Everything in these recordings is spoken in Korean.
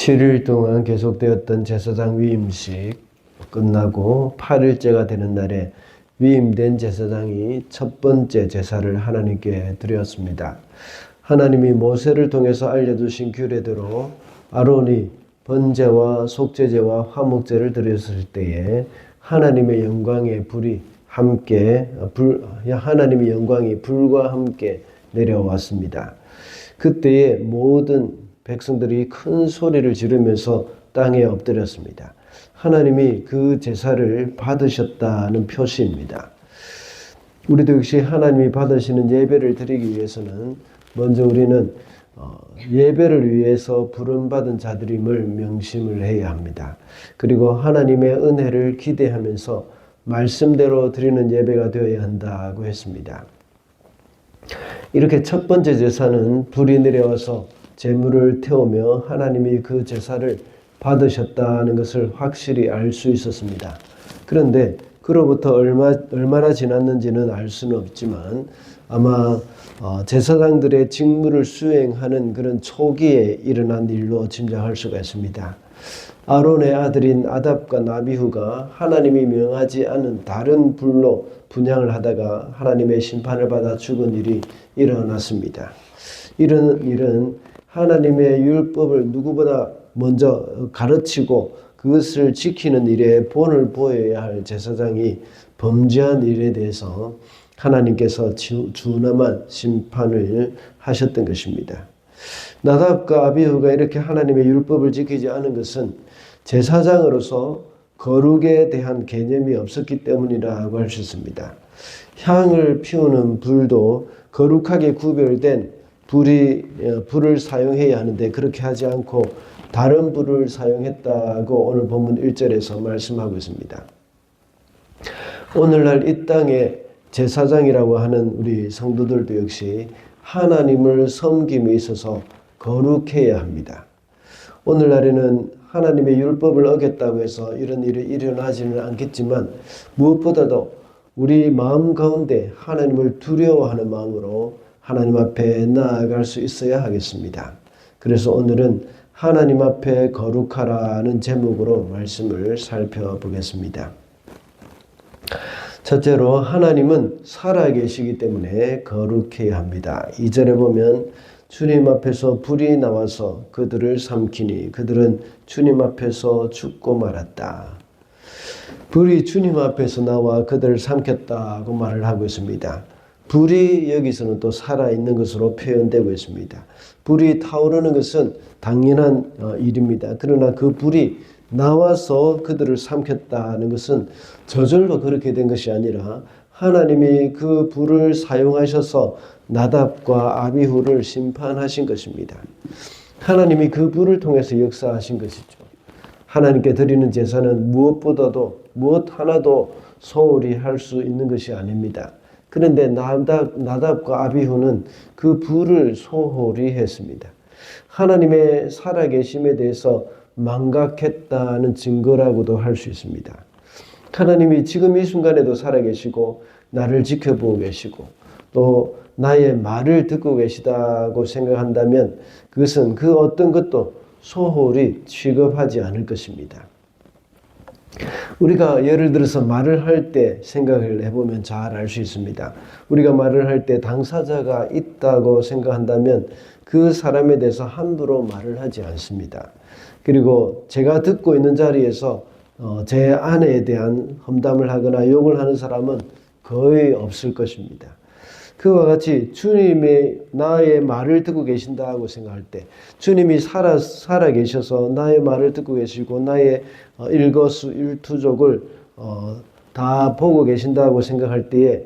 7일 동안 계속되었던 제사장 위임식 끝나고 8일째가 되는 날에 위임된 제사장이 첫 번째 제사를 하나님께 드렸습니다. 하나님이 모세를 통해서 알려주신 규례대로 아론이 번제와 속죄제와 화목제를 드렸을 때에 하나님의 영광의 불이 하나님의 영광이 불과 함께 내려왔습니다. 그때에 모든 백성들이 큰 소리를 지르면서 땅에 엎드렸습니다. 하나님이 그 제사를 받으셨다는 표시입니다. 우리도 역시 하나님이 받으시는 예배를 드리기 위해서는 먼저 우리는 예배를 위해서 부름받은 자들임을 명심을 해야 합니다. 그리고 하나님의 은혜를 기대하면서 말씀대로 드리는 예배가 되어야 한다고 했습니다. 이렇게 첫 번째 제사는 불이 내려와서 제물을 태우며 하나님이 그 제사를 받으셨다는 것을 확실히 알 수 있었습니다. 그런데 그로부터 얼마나 지났는지는 알 수는 없지만 아마 제사장들의 직무를 수행하는 그런 초기에 일어난 일로 짐작할 수가 있습니다. 아론의 아들인 아답과 나비후가 하나님이 명하지 않은 다른 불로 분향을 하다가 하나님의 심판을 받아 죽은 일이 일어났습니다. 이런 일은 하나님의 율법을 누구보다 먼저 가르치고 그것을 지키는 일에 본을 보여야 할 제사장이 범죄한 일에 대해서 하나님께서 준엄한 심판을 하셨던 것입니다. 나답과 아비후가 이렇게 하나님의 율법을 지키지 않은 것은 제사장으로서 거룩에 대한 개념이 없었기 때문이라고 할 수 있습니다. 향을 피우는 불도 거룩하게 구별된 불을 사용해야 하는데 그렇게 하지 않고 다른 불을 사용했다고 오늘 본문 1절에서 말씀하고 있습니다. 오늘날 이 땅에 제사장이라고 하는 우리 성도들도 역시 하나님을 섬김에 있어서 거룩해야 합니다. 오늘날에는 하나님의 율법을 어겼다고 해서 이런 일이 일어나지는 않겠지만 무엇보다도 우리 마음 가운데 하나님을 두려워하는 마음으로 하나님 앞에 나아갈 수 있어야 하겠습니다. 그래서 오늘은 하나님 앞에 거룩하라는 제목으로 말씀을 살펴보겠습니다. 첫째로 하나님은 살아계시기 때문에 거룩해야 합니다. 2절에 보면 주님 앞에서 불이 나와서 그들을 삼키니 그들은 주님 앞에서 죽고 말았다. 불이 주님 앞에서 나와 그들을 삼켰다고 말을 하고 있습니다. 불이 여기서는 또 살아있는 것으로 표현되고 있습니다. 불이 타오르는 것은 당연한 일입니다. 그러나 그 불이 나와서 그들을 삼켰다는 것은 저절로 그렇게 된 것이 아니라 하나님이 그 불을 사용하셔서 나답과 아비후를 심판하신 것입니다. 하나님이 그 불을 통해서 역사하신 것이죠. 하나님께 드리는 제사는 무엇 하나도 소홀히 할 수 있는 것이 아닙니다. 그런데 나답과 아비후는 그 불을 소홀히 했습니다. 하나님의 살아계심에 대해서 망각했다는 증거라고도 할 수 있습니다. 하나님이 지금 이 순간에도 살아계시고 나를 지켜보고 계시고 또 나의 말을 듣고 계시다고 생각한다면 그것은 그 어떤 것도 소홀히 취급하지 않을 것입니다. 우리가 예를 들어서 말을 할 때 생각을 해보면 잘 알 수 있습니다. 우리가 말을 할 때 당사자가 있다고 생각한다면 그 사람에 대해서 함부로 말을 하지 않습니다. 그리고 제가 듣고 있는 자리에서 제 아내에 대한 험담을 하거나 욕을 하는 사람은 거의 없을 것입니다. 그와 같이 주님이 나의 말을 듣고 계신다고 생각할 때 주님이 살아 계셔서 나의 말을 듣고 계시고 나의 일거수일투족을 다 보고 계신다고 생각할 때에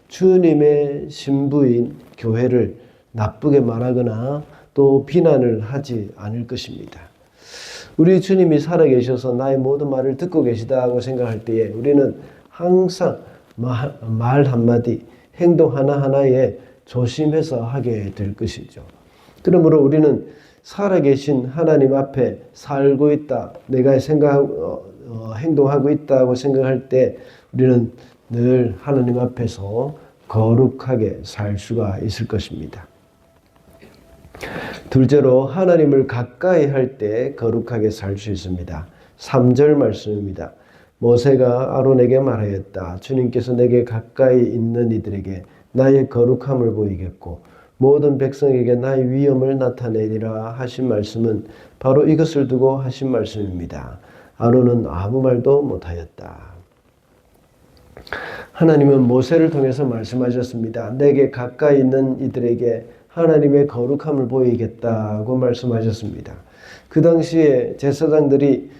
주님의 신부인 교회를 나쁘게 말하거나 또 비난을 하지 않을 것입니다. 우리 주님이 살아계셔서 나의 모든 말을 듣고 계시다고 생각할 때에 우리는 항상 말 한마디, 행동 하나하나에 조심해서 하게 될 것이죠. 그러므로 우리는 살아계신 하나님 앞에 살고 있다, 내가 행동하고 있다고 생각할 때 우리는 늘 하나님 앞에서 거룩하게 살 수가 있을 것입니다. 둘째로 하나님을 가까이 할 때 거룩하게 살 수 있습니다. 3절 말씀입니다. 모세가 아론에게 말하였다. 주님께서 내게 가까이 있는 이들에게 나의 거룩함을 보이겠고 모든 백성에게 나의 위엄을 나타내리라 하신 말씀은 바로 이것을 두고 하신 말씀입니다. 아론은 아무 말도 못하였다. 하나님은 모세를 통해서 말씀하셨습니다. 내게 가까이 있는 이들에게 하나님의 거룩함을 보이겠다고 말씀하셨습니다. 그 당시에 제사장들이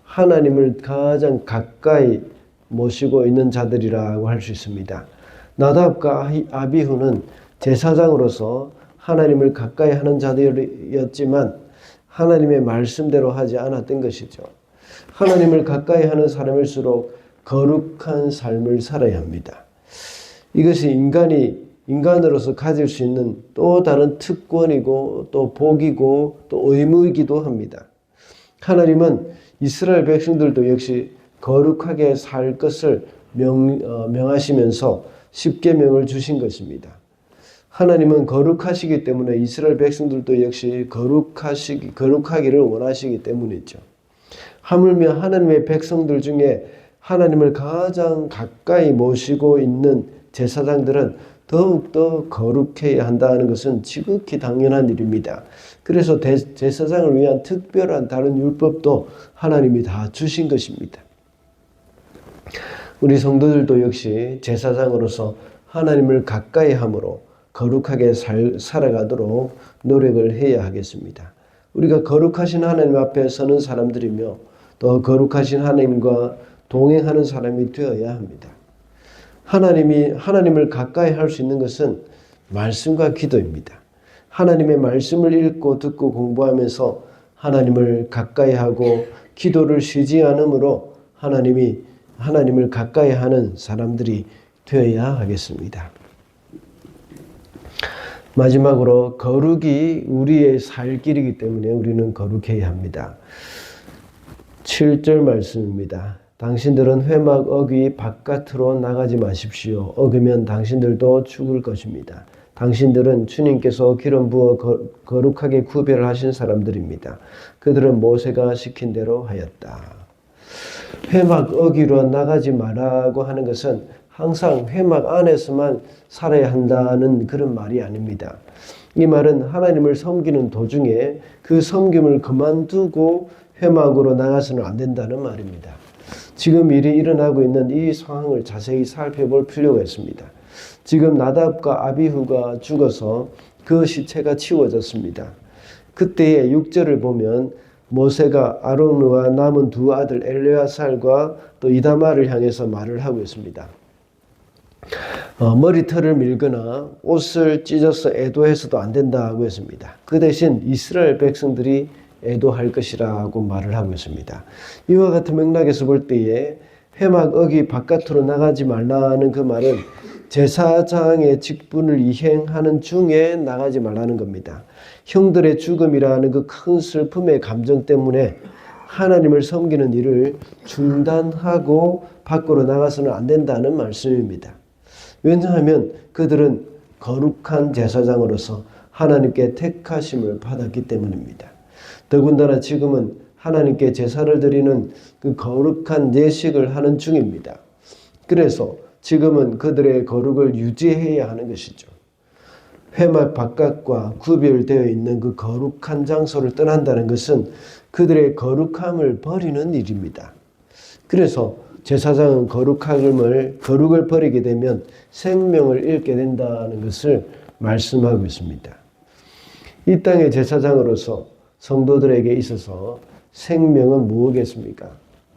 하나님을 가장 가까이 모시고 있는 자들이라고 할 수 있습니다. 나답과 아비후는 제사장으로서 하나님을 가까이 하는 자들이었지만 하나님의 말씀대로 하지 않았던 것이죠. 하나님을 가까이 하는 사람일수록 거룩한 삶을 살아야 합니다. 이것이 인간으로서 가질 수 있는 또 다른 특권이고 또 복이고 또 의무이기도 합니다. 하나님은 이스라엘 백성들도 역시 거룩하게 살 것을 명하시면서 십계명을 주신 것입니다. 하나님은 거룩하시기 때문에 이스라엘 백성들도 역시 거룩하기를 원하시기 때문이죠. 하물며 하나님의 백성들 중에 하나님을 가장 가까이 모시고 있는 제사장들은 더욱더 거룩해야 한다는 것은 지극히 당연한 일입니다. 그래서 제사장을 위한 특별한 다른 율법도 하나님이 다 주신 것입니다. 우리 성도들도 역시 제사장으로서 하나님을 가까이 함으로 거룩하게 살아가도록 노력을 해야 하겠습니다. 우리가 거룩하신 하나님 앞에 서는 사람들이며 또 거룩하신 하나님과 동행하는 사람이 되어야 합니다. 하나님을 가까이 할 수 있는 것은 말씀과 기도입니다. 하나님의 말씀을 읽고 듣고 공부하면서 하나님을 가까이 하고 기도를 쉬지 않으므로 하나님을 가까이 하는 사람들이 되어야 하겠습니다. 마지막으로 거룩이 우리의 살 길이기 때문에 우리는 거룩해야 합니다. 7절 말씀입니다. 당신들은 회막 어귀 바깥으로 나가지 마십시오. 어기면 당신들도 죽을 것입니다. 당신들은 주님께서 기름 부어 거룩하게 구별하신 사람들입니다. 그들은 모세가 시킨 대로 하였다. 회막 어귀로 나가지 말라고 하는 것은 항상 회막 안에서만 살아야 한다는 그런 말이 아닙니다. 이 말은 하나님을 섬기는 도중에 그 섬김을 그만두고 회막으로 나가서는 안 된다는 말입니다. 지금 일이 일어나고 있는 이 상황을 자세히 살펴볼 필요가 있습니다. 지금 나답과 아비후가 죽어서 그 시체가 치워졌습니다. 그때의 6절을 보면 모세가 아론과 남은 두 아들 엘레아살과 또 이다말을 향해서 말을 하고 있습니다. 머리털을 밀거나 옷을 찢어서 애도해서도 안 된다고 했습니다. 그 대신 이스라엘 백성들이 애도할 것이라고 말을 하고 있습니다. 이와 같은 맥락에서 볼 때에 회막 어귀 바깥으로 나가지 말라는 그 말은 제사장의 직분을 이행하는 중에 나가지 말라는 겁니다. 형들의 죽음이라는 그 큰 슬픔의 감정 때문에 하나님을 섬기는 일을 중단하고 밖으로 나가서는 안 된다는 말씀입니다. 왜냐하면 그들은 거룩한 제사장으로서 하나님께 택하심을 받았기 때문입니다. 더군다나 지금은 하나님께 제사를 드리는 그 거룩한 예식을 하는 중입니다. 그래서 지금은 그들의 거룩을 유지해야 하는 것이죠. 회막 바깥과 구별되어 있는 그 거룩한 장소를 떠난다는 것은 그들의 거룩함을 버리는 일입니다. 그래서 제사장은 거룩을 버리게 되면 생명을 잃게 된다는 것을 말씀하고 있습니다. 이 땅의 제사장으로서 성도들에게 있어서 생명은 무엇이겠습니까?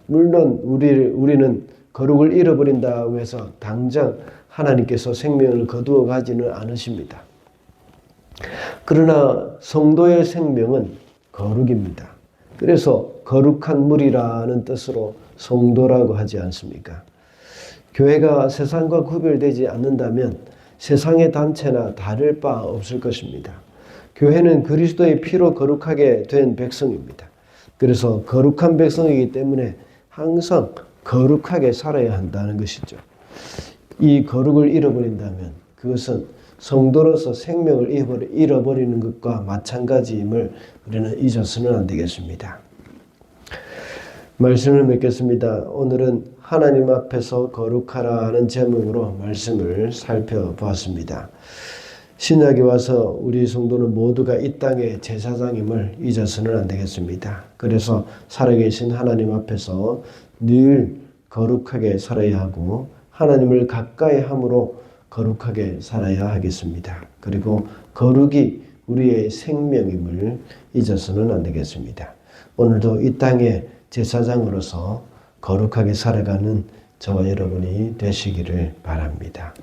물론 우리는 거룩을 잃어버린다고 해서 당장 하나님께서 생명을 거두어 가지는 않으십니다. 그러나 성도의 생명은 거룩입니다. 그래서 거룩한 물이라는 뜻으로 성도라고 하지 않습니까? 교회가 세상과 구별되지 않는다면 세상의 단체나 다를 바 없을 것입니다. 교회는 그리스도의 피로 거룩하게 된 백성입니다. 그래서 거룩한 백성이기 때문에 항상 거룩하게 살아야 한다는 것이죠. 이 거룩을 잃어버린다면 그것은 성도로서 생명을 잃어버리는 것과 마찬가지임을 우리는 잊어서는 안 되겠습니다. 말씀을 맺겠습니다. 오늘은 하나님 앞에서 거룩하라는 제목으로 말씀을 살펴보았습니다. 신약에 와서 우리 성도는 모두가 이 땅의 제사장임을 잊어서는 안 되겠습니다. 그래서 살아계신 하나님 앞에서 늘 거룩하게 살아야 하고 하나님을 가까이 함으로 거룩하게 살아야 하겠습니다. 그리고 거룩이 우리의 생명임을 잊어서는 안 되겠습니다. 오늘도 이 땅의 제사장으로서 거룩하게 살아가는 저와 여러분이 되시기를 바랍니다.